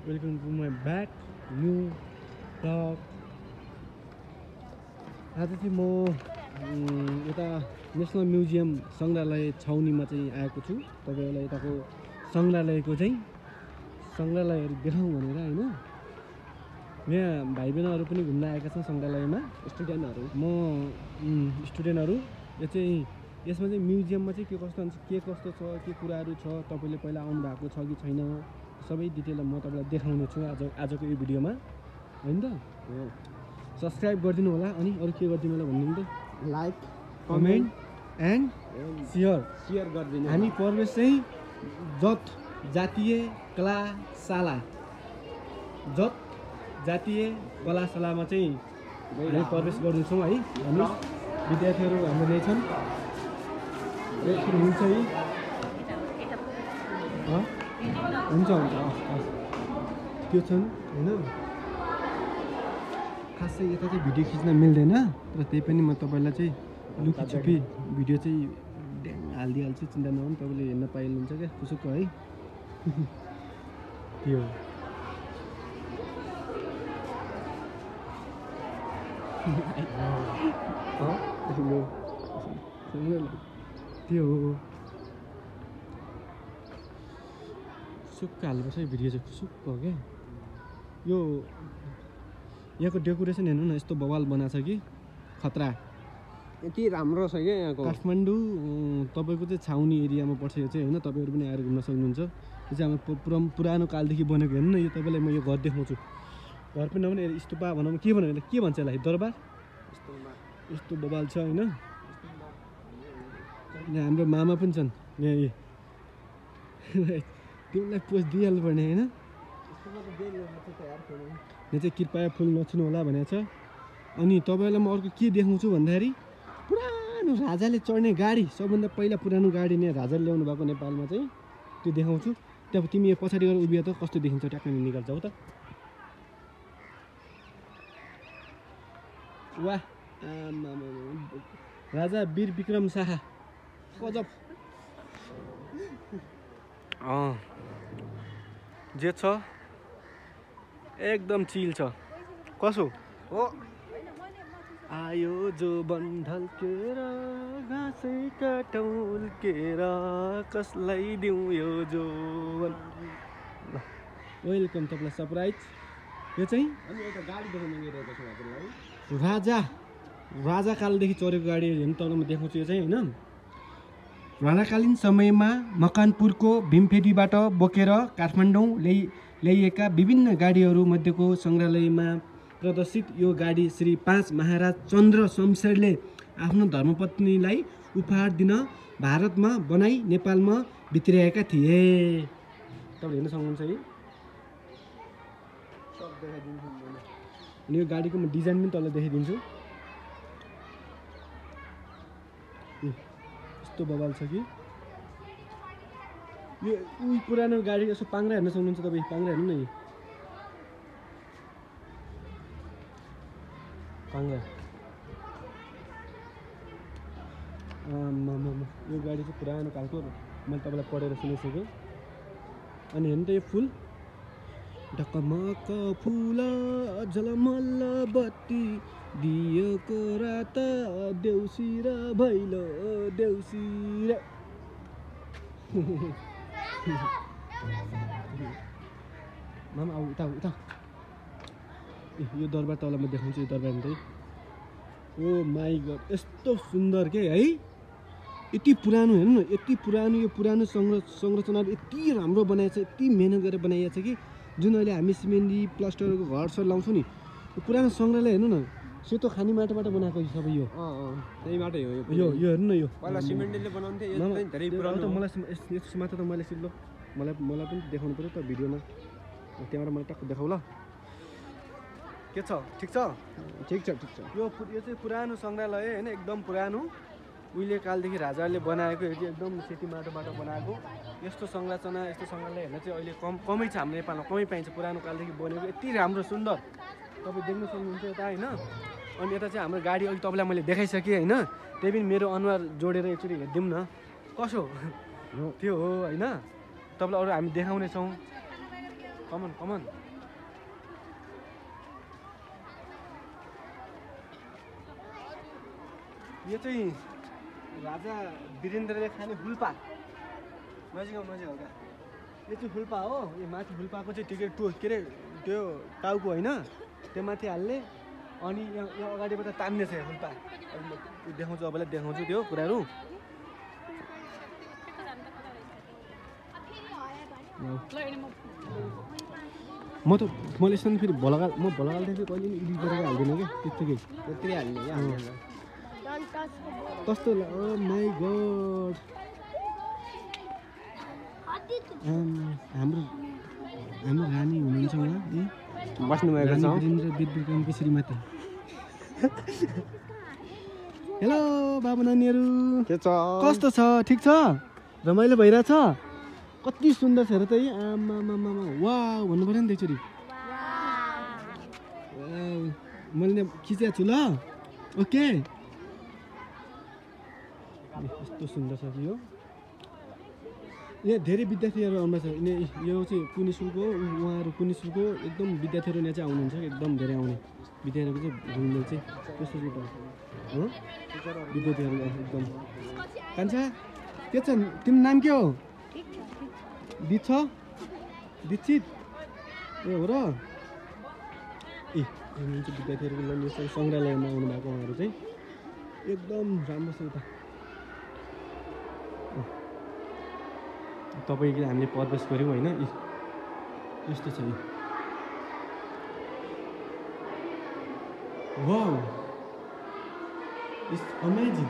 Welcome to my back new vlog. आज चाहिँ म यता नेसनल म्युजियम सङ्ग्रहालय छाउनीमा चाहिँ आएको छु। तपाईहरुलाई यताको सङ्ग्रहालयको चाहिँ सङ्ग्रहालयहरु देखाउँ भनेर हैन। यहाँ भाइ बहिनीहरु पनि घुम्न आएका छन् सङ्ग्रहालयमा, स्टुडेन्टहरु। म स्टुडेन्टहरु यो चाहिँ यसमा चाहिँ म्युजियममा चाहिँ के कस्तो छ, के कुराहरु छ, तपाईले पहिला आउनु भएको छ कि छैन, सबै डिटेल म तपाईलाई देखाउने छु आजको यो भिडियोमा हैन त। सब्स्क्राइब गरिदिनु होला अनि अरु के गरिदिनु होला भन्नु त, लाइक कमेन्ट एन्ड शेयर गरिदिनु। हामी प्रवेश चाहिँ जत जातीय कलाशाला कलाशालामा चाहिँ हामी प्रवेश गर्दैछौँ है। हामी विद्यार्थीहरु हाम्रो नै छन्। हुन्छ है, हुन्छ त्यो छन् हैन। खासै यता चाहिँ भिडियो खिच्न मिल्दैन, तर त्यही पनि म तपाईलाई चाहिँ लुकीछुपी भिडियो चाहिँ ड्याङ हालिदिइहाल्छु, चिन्ता नगर्नु। तपाईले हेर्न पाइनुहुन्छ क्या खुसुक्क है। त्यो त्यो हो सुक्क हाल्नुपर्छ है भिडियो चाहिँ खुसुक्क हो क्या। यो यहाँको डेकोरेसन हेर्नु न, यस्तो बवाल बनाएको छ कि खतरा। यति राम्रो छ क्या यहाँको। काठमाडौँ तपाईको चाहिँ छाउनी एरियामा पर्छ यो चाहिँ हैन। तपाईहरु पनि आएर घुम्न सक्नुहुन्छ। यो चाहिँ हाम्रो पुरानो कालदेखि बनेको हेर्नु न। यो तपाईलाई म यो घर देखाउँछु। घर पनि नभने स्तूपा भनौँ, के भन्नु के भन्छ यसलाई, दरबार यस्तो बवाल छ हैन। यहाँ हाम्रो मामा पनि छन् यहाँ। तिमीलाई पोस्ट दिइहाल्नु पर्ने हैन। यहाँ चाहिँ कृपया फुल नछुनु होला भनेको छ। अनि तपाईलाई म अर्को के देखाउँछु भन्दाखेरि पुरानो राजाले चढ्ने गाडी, सबभन्दा पहिला पुरानो गाडी नै राजाले ल्याउनु भएको नेपालमा चाहिँ, त्यो देखाउँछु। त्यहाँ तिमी यो पछाडि गएर उभिए त कस्तो देखिन्छ, ट्याक्कै निकाल्छ हो त। वाह, राजा वीर विक्रम शाह गजब। जे छ एकदम चिल छ। कसो हो आयो जो बन्धल केर घाँसै काटौल केर कसलाई दिउँ यो जो। वेलकम तपाईँलाई सरप्राइज। यो चाहिँ राजाकालदेखि चढेको गाडी हेर्नु तपाईँलाई म देखाउँछु। यो चाहिँ होइन, राणाकालीन समयमा मकानपुरको भीमफेदीबाट बोकेर काठमाडौँ ल्याइएका विभिन्न गाडीहरू मध्येको सङ्ग्रहालयमा प्रदर्शित यो गाडी श्री 5 महाराज चन्द्र शमशेरले आफ्नो धर्मपत्नीलाई उपहार दिन भारतमा बनाई नेपालमा भित्र्याएका थिए। तपाईँले हेर्न सक्नुहुन्छ है। अनि यो गाडीको म डिजाइन पनि तपाईँलाई देखाइदिन्छु। यस्तो बवाल छ कि यो उही पुरानो गाडी। यसो पाङ्रा हेर्न सक्नुहुन्छ तपाईँ, पाङ्रा हेर्नु न, पाङ्रा। यो गाडी चाहिँ पुरानो खालको, मैले तपाईँलाई पढेर सुनिसकेँ। अनि हेर्नु त यो फुल, ढकमक फुल झलमल्ल बत्ती दिएको रात देउसी र भैलो देउसी र। मामा आऊ उता उता। यो दरबार तपाईँलाई म देखाउँछु। यो दरबार चाहिँ ओ माई गड यस्तो सुन्दर के है। यति पुरानो हेर्नु न, यति पुरानो। यो पुरानो संरचनाहरू यति राम्रो बनाएको छ, यति मेहनत गरेर बनाइएको छ कि जुन अहिले हामी सिमेन्टी प्लास्टरको घरसर लाउँछौँ नि, यो पुरानो सङ्ग्रहालय हेर्नु न। सेतो खानी माटोबाट बनाएको सबै यो। त्यही माटो हो यो हेर्नु न। यो पहिला सिमेन्टले बनाउँथे, यो चाहिँ धेरै पुरानो। मलाई यसको माथि त मैले सिक्लो, मलाई पनि देखाउनु पऱ्यो त भिडियोमा। त्यहाँबाट मलाई टक्क देखाउ ल। के छ, ठिक छ? ठिक छ। यो चाहिँ पुरानो सङ्ग्रहालय होइन, एकदम पुरानो। उहिले कालदेखि राजाहरूले बनाएको, यो चाहिँ एकदम सेती माटोबाट बनाएको। यस्तो संरचना, यस्तो सङ्ग्रहालय हेर्न चाहिँ अहिले कमै छ हाम्रो नेपालमा, कमै पाइन्छ। पुरानो कालदेखि बनेको यति राम्रो सुन्दर तपाईँ देख्न सक्नुहुन्छ यता होइन। अनि यता चाहिँ हाम्रो गाडी अघि तपाईँलाई मैले देखाइसकेँ होइन। त्यही पनि मेरो अनुहार जोडेर एकचोटि हेरिदिउँ न कसो त्यो हो होइन। तपाईँलाई अरू हामी देखाउने छौँ। कमन कमन यो चाहिँ राजा वीरेन्द्रले खाने फुल्पा नजिक हल्का यो चाहिँ फुल्पा हो यो माथि फुल्पाको चाहिँ टिकट के अरे त्यो टाउको होइन त्यो माथि हाल्ने अनि यहाँ अगाडिबाट तान्ने छ यो फुल्पा देखाउँछु अबलाई देखाउँछु त्यो कुराहरू मैले यसमा फेरि म भोलागालदेखि कहिले पनि एडिट गरेर हाल्दिनँ क्या त्यत्तिकै हाल्ने कस्तो माई गड हाम्रो रानी हुनुहुन्छ उहाँ बस्नुभएको छ वीरेन्द्र विद्युतको श्रीमती हेलो बाबु नानीहरू के छ कस्तो छ ठिक छ रमाइलो भइरहेछ कति सुन्दर छ हेर त आमा वाउ भन्नु पऱ्यो नि त एकचोटि मैले खिचेको छु ल ओके यस्तो सुन्दर छ यो यहाँ धेरै विद्यार्थीहरू आउँछ यो चाहिँ कुनै स्कुलको उहाँहरू कुनै स्कुलको एकदम विद्यार्थीहरू यहाँ चाहिँ आउनुहुन्छ एकदम धेरै आउने विद्यार्थीहरूको चाहिँ घुम्ने चाहिँ त्यस्तो चाहिँ हो विद्यार्थीहरू एकदम कान्छा के छ तिम्रो नाम के हो दीक्षित ए हो र ए विद्यार्थीहरूको लागि सङ्ग्रहालयमा आउनु भएको उहाँहरू चाहिँ एकदम राम्रो छ उता तपाईँको हामीले प्रवेश गऱ्यौँ होइन यस्तो छ यो वाउ इट्स अमेजिङ